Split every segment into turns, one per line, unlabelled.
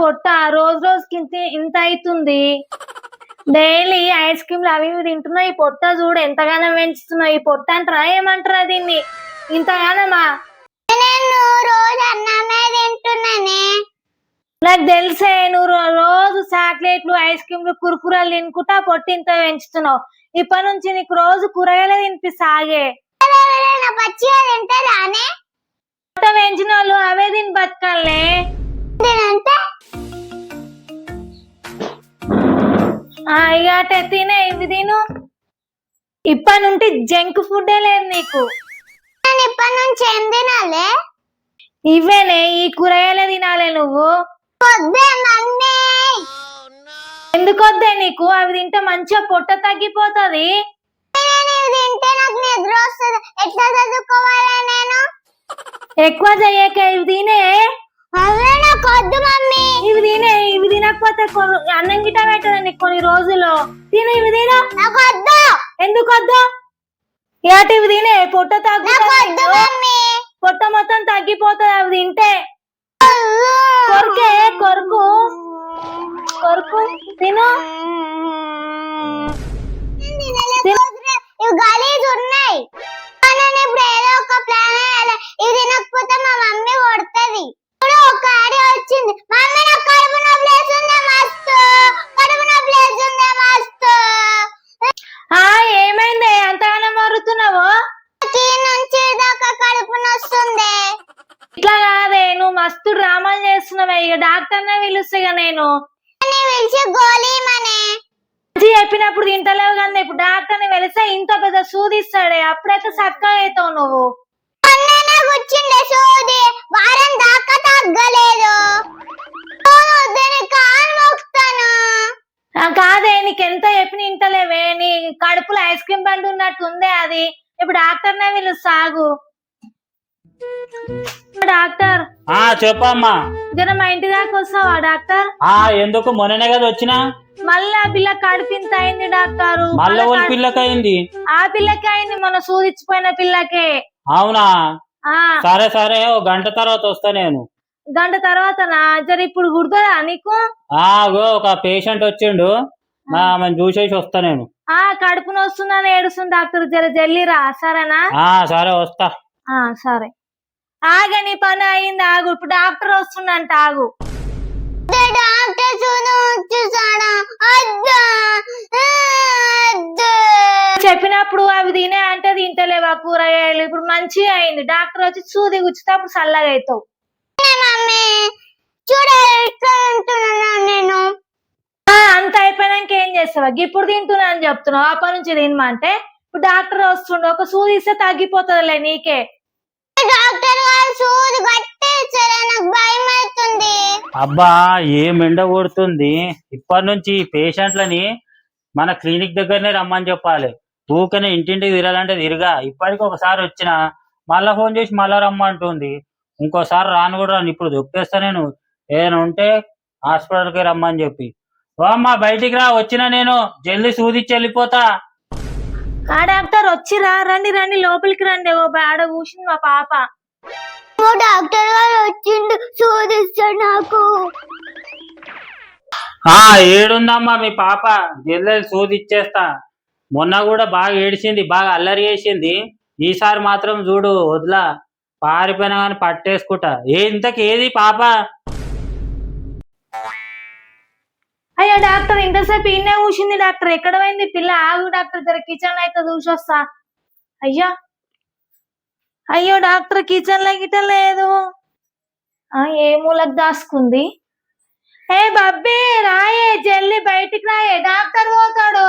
పొట్ట రోజు రోజుకి ఇంత అవుతుంది. డైలీ ఐస్ క్రీమ్లు అవి ఇవి తింటున్నావు. ఈ పొట్ట చూడు ఎంతగానో పెంచుతున్నావు. ఈ పొట్ట అంటారా ఏమంటారా దీన్ని? ఇంతగానమా?
నేను రోజు అన్నమే తింటున్నానే.
నాకు తెలిసే నువ్వు రోజు చాక్లెట్లు ఐస్ క్రీమ్లు కురుకురాలు తినుకుంటా పొట్ట ఇంత పెంచుతున్నావు. ఇప్పటి నుంచి నీకు రోజు కూరగాయలే తినిపిస్తాగే.
పచ్చిగా తింటారానే?
పొట్ట పెంచిన వాళ్ళు అవే తిని బతకాలే. ఇక తినే ఇవి తిను. ఇప్పటి నుండి జంక్ ఫుడ్డే లేదు నీకు.
ఇప్పటి నుంచి ఏం తినాలే?
ఇవేనే ఈ కూరగాయలే తినాలే నువ్వు. ఎందుకు వద్దే నీకు? అవి తింటే మంచిగా పొట్ట తగ్గిపోతుంది.
ఎట్లా చదువుకోవాలా నేను?
ఎక్కువ చెయ్యక ఇవి తినే.
నాకు వద్దు మమ్మీ.
ఇవి తినే. ఇవి తినకపోతే అన్నం గిట్ట పెట్టదు నీకు కొన్ని రోజులు. తిను ఇవి తిన.
నాకు వద్దు.
ఎందుకు వద్దు? ఇవి తినే పొట్ట తగ్గుతుంది. పొట్ట మొత్తం తగ్గిపోతుంది అవి తింటే. కొరుకే కొరుకు కొరుకు తిను.
గలీజ్ ఉన్నాయి. ఇప్పుడు ఏదో ఒక ప్లాన్ వేయాలి. ఇది తినకపోతే మా మమ్మీ కొడుతుంది. ఇప్పుడు ఒక ఐడియా వచ్చింది. మమ్మీ నాకు కడుపు నొప్పి లేస్తుంది మస్తు. కడుపు నొప్పి లేస్తుంది మస్తు.
ఏమైంది అంతగానో మరుతున్నావు?
నుంచి దాకా కడుపు నొస్తుంది.
ఇట్లా కాదే నువ్వు మస్తు డ్రామాలు చేస్తున్నావే. ఇక డాక్టర్నే పిలుస్తాగా నేను.
పిలిచి గోళీమనే
చెప్పినప్పుడు తింటలేవు కదా. ఇప్పుడు డాక్టర్ని వెలిస్తే ఇంత పెద్ద సూదిస్తాడే. అప్పుడైతే చక్కగా అవుతావు నువ్వు.
కూర్చుండే సూది వారం దాకా తగ్గలేదు.
కాదే నీకెంత చెప్పిన ఇంటలేవే. నీ కడుపులో ఐస్ క్రీమ్ బండి ఉన్నట్టు ఉందే అది. ఇప్పుడు డాక్టర్నే వీళ్ళు సాగు. డాక్టర్
చెప్పమ్మా.
జర మా ఇంటి దాకా వస్తావా డాక్టర్?
ఎందుకు? మొన్ననే కదా వచ్చినా.
మళ్ళీ ఆ పిల్ల కడుపింత అయింది డాక్టర్.
మళ్ళీ పిల్లకి అయింది?
ఆ పిల్లకి అయింది, మొన్న సూదిచ్చిపోయిన పిల్లకే.
అవునా? సరే సరే, ఓ గంట తర్వాత వస్తా నేను.
గంట తర్వాత జర ఇప్పుడు గుర్తుందా నీకు?
ఒక పేషెంట్ వచ్చిండు, చూసేసి వస్తా నేను.
కడుపుని వస్తుందని ఏడుస్తుంది డాక్టర్. జర జల్లిరా సరేనా?
సరే వస్తా.
సరే ఆగ, నీ పని అయింది ఆగు. ఇప్పుడు డాక్టర్ వస్తుందంట ఆగు. చెప్పినప్పుడు అవి తినే అంటే తింటలేవా కూరగాయలు? ఇప్పుడు మంచిగా అయింది. డాక్టర్ వచ్చి సూది గుచ్చితే అప్పుడు చల్లగా అవుతావు.
నేను
అంత అయిపోయినాక ఏం చేస్తావా? ఇప్పుడు తింటున్నా అని చెప్తున్నావు. అప్పటి నుంచి తినమంటే ఇప్పుడు డాక్టర్ వస్తుండే ఒక సూది ఇస్తే తగ్గిపోతుందిలే నీకే.
డాక్టర్ గారు సూది కట్టేసారా? నాకు భయం అవుతుంది.
అబ్బా ఏం ఎండ కొడుతుంది. ఇప్పటి నుంచి పేషెంట్లని మన క్లినిక్ దగ్గరనే రమ్మని చెప్పాలి. ఊకనే ఇంటింటికి తిరగాలంటే తిరగా. ఇప్పటికి ఒకసారి వచ్చిన మళ్ళా ఫోన్ చేసి మళ్ళా రమ్మంటుంది. ఇంకోసారి రాను కూడా రాను. ఇప్పుడు దొప్పేస్తా నేను. ఏదైనా ఉంటే హాస్పిటల్కి రమ్మని చెప్పి. అమ్మా బయటికి రా, వచ్చినా నేను జల్దీ సూదిచ్చి వెళ్ళిపోతా.
డాక్టర్ వచ్చిరా? రండి రండి లోపలికి రండి. ఆడ కూర్చుంది మా పాప.
డాక్టర్ గారు వచ్చిండు, సూదిస్తాడు నాకు.
ఏడుందమ్మా మీ పాప? జల్దీ సూదిచ్చేస్తా. మొన్న కూడా బాగా ఏడిచింది, బాగా అల్లరి చేసింది. ఈసారి మాత్రం చూడు వదిలా, పారిపోయినా కానీ పట్టేసుకుంటా. ఇంతకి ఏది పాప?
అయ్యో డాక్టర్ ఇంతసేపు ఈయనే కూర్చుంది డాక్టర్. ఎక్కడ పోయింది పిల్ల? ఆగు డాక్టర్, జర కిచెన్ లో అయితే చూసొస్తా. అయ్యో డాక్టర్ కిచెన్ లో గిట్ట లేదు. ఏ మూలకు దాసుకుంది? బబ్బీ రాయే, జల్లి బయటికి రాయే, డాక్టర్ పోతాడు.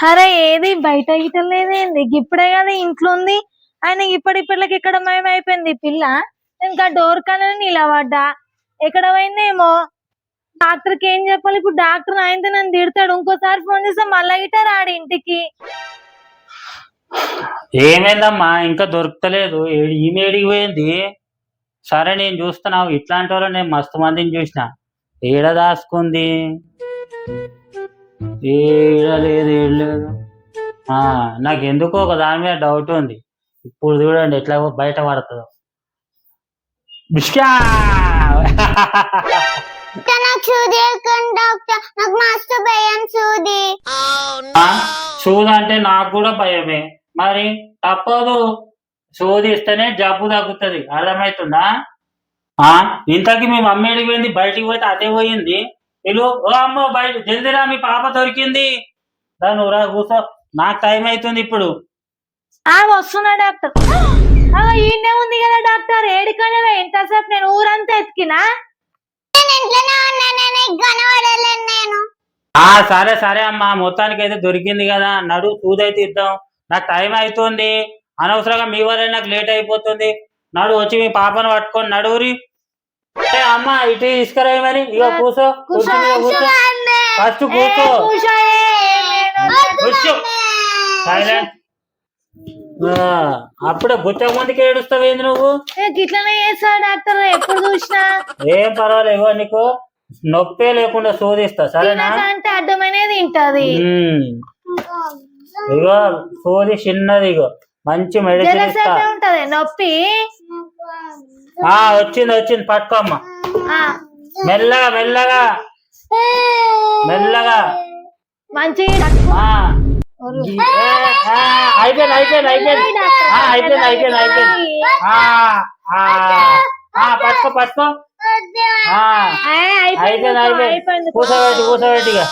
అరే ఏది బయట గిట్ట లేదేంది? ఇప్పుడే కదా ఇంట్లో ఉంది. ఆయన ఇప్పటికి ఎక్కడ మయమైపోయింది పిల్ల. ఇంకా డోర్ కన్నా నిలబడ్డా, ఎక్కడ పోయిందేమో. డాక్టర్కి ఏం చెప్పాలి ఇప్పుడు? డాక్టర్ ఆయనతో నన్ను తిడతాడు. ఇంకోసారి ఫోన్ చేస్తే మళ్ళా గిట్ట రాడు ఇంటికి.
ఏమైందమ్మా ఇంకా దొరుకుతలేదు? ఈమె ఏడికి పోయింది? సరే నేను చూస్తున్నావు. ఇట్లాంటి వాళ్ళు నేను మస్తు మందిని చూసిన. ఏడ దాసుకుంది? ఏడలేదు ఏడలేదు. నాకు ఎందుకో ఒక దాని మీద డౌట్ ఉంది. ఇప్పుడు చూడండి ఎట్లా బయట పడుతుందో. బిష్కా
నాకు సూది వేయకండి డాక్టర్, నాకు మస్తు భయం సూది.
సూది అంటే నాకు కూడా భయమే, మరి తప్పదు, సూది ఇస్తేనే జబ్బు తగ్గుతుంది, అర్థమవుతుందా? ఇంతకి మీ మమ్మీ అడిగిపోయింది, బయటికి పోతే అదే పోయింది. వీళ్ళు ఓ అమ్మో బయట జల్దిరా మీ పాప దొరికింది, దాని రా కూర్చో, నాకు టైం అవుతుంది ఇప్పుడు.
వస్తున్నా డాక్టర్. ఈయనే ఉంది కదా డాక్టర్, ఏడికనే ఎంతసేపు నేను ఊరంతా ఎతికినా.
నేను ఇంట్లోనే ఉన్నాను, నీకు కనబడలేను నేను.
సరే సరే అమ్మా, మొత్తానికి అయితే దొరికింది కదా, నడు సూదైతే ఇద్దాం, నాకు టైం అవుతుంది, అనవసరంగా మీ వల్ల నాకు లేట్ అయిపోతుంది. నడు వచ్చి మీ పాపను పట్టుకొని నడువురి. అమ్మ ఇటు తీసుకురా, మరి ఇక కూర్చో, కూర్చో ఫస్ట్ కూర్చో, కూర్చో సైలెంట్. అప్పుడే గుచ్చ ముందుకి ఏడుస్తావేంది నువ్వు?
ఇట్లనే చేస్తా డాక్టర్, ఎప్పుడు చూసినా.
ఏం పర్వాలేదు, నీకు నొప్పే లేకుండా శోధిస్తా, సరేనా?
అంటే అడ్డమనేది తింటది.
ఇగో సోది చిన్నది, ఇగో మంచి మెడిసిన్ ఇస్తా.
ఉంటది నొప్పి.
వచ్చింది వచ్చింది, పట్టుకోమ్మా, మెల్లగా మెల్లగా మెల్లగా.
మంచి
అయిపోయింది అయిపోయింది అయిపోయింది అయిపోయింది అయిపోయింది అయిపోయింది. పట్టుకో పట్టుకో, అయిపోయింది అయిపోయింది, కూర్చోబెట్టి కూర్చోబెట్టిగా.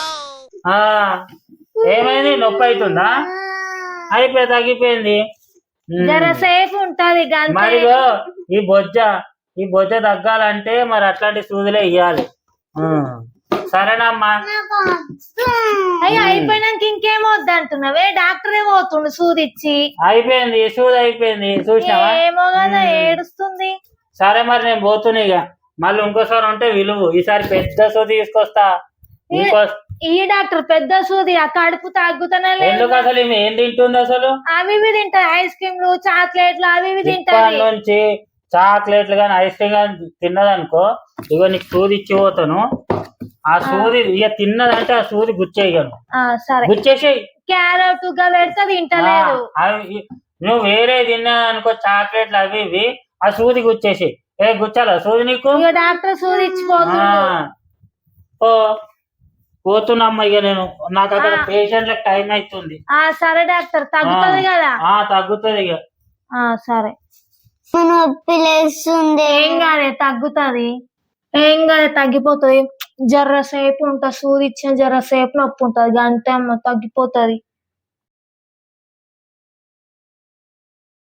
ఏమైంది, నొప్పి అవుతుందా? అయిపోయి తగ్గిపోయింది.
సేఫ్ ఉంటది
మరి ఈ బొజ్జ తగ్గాలంటే మరి అట్లాంటి సూదులే ఇయ్యాలి, సరేనమ్మా?
అయిపోయినాక ఇంకేం వద్దంటున్నావే, డాక్టరే పోతుండు సూదిచ్చి.
అయిపోయింది సూది అయిపోయింది, చూసినావా?
ఏమో కదా ఏడుస్తుంది.
సరే మరి నేను పోతున్నా, ఇక మళ్ళీ ఇంకోసారి ఉంటే విలువ, ఈసారి పెద్ద సూది తీసుకొస్తా.
ఈ డాక్టర్ పెద్ద సూది, ఆ కడుపు తగ్గుతానే లేదు.
ఎందుకు అసలు ఏం తింటుంది అసలు?
అవి ఇవి తింటాయి, ఐస్ క్రీమ్లు చాక్లెట్లు అవి ఇవి తింటాయి.
నుంచి చాక్లెట్లు గాని ఐస్ క్రీమ్ గాని తిన్నదనుకో, ఇగో నీకు సూది ఇచ్చి పోతాను. ఆ సూది ఇక తిన్నదంటే ఆ సూది గుచ్చేయను, గుచ్చేసేయి.
క్యారెట్ గా పెడితే తింటలేదు.
నువ్వు వేరే తిన్నా అనుకో, చాక్లెట్లు అవి ఇవి, ఆ సూది గుచ్చేసేయి. గుచ్చాలా సూది నీకు?
డాక్టర్ సూది ఇచ్చిపోతున్నా.
పోతున్నమ్మా ఇక నేను, నాకు అక్కడ పేషెంట్లకు టైం అవుతుంది.
సరే డాక్టర్, తగ్గుతుంది కదా?
తగ్గుతుంది ఇక.
సరే,
నొప్పి లేస్తుంది.
ఏం కాదే, తగ్గుతుంది, ఏం కాదే, తగ్గిపోతుంది. జర్ర సేపు ఉంటుంది, సూది ఇచ్చిన జర్ర సేపు నొప్పి ఉంటుంది, గంటే అమ్మ తగ్గిపోతుంది.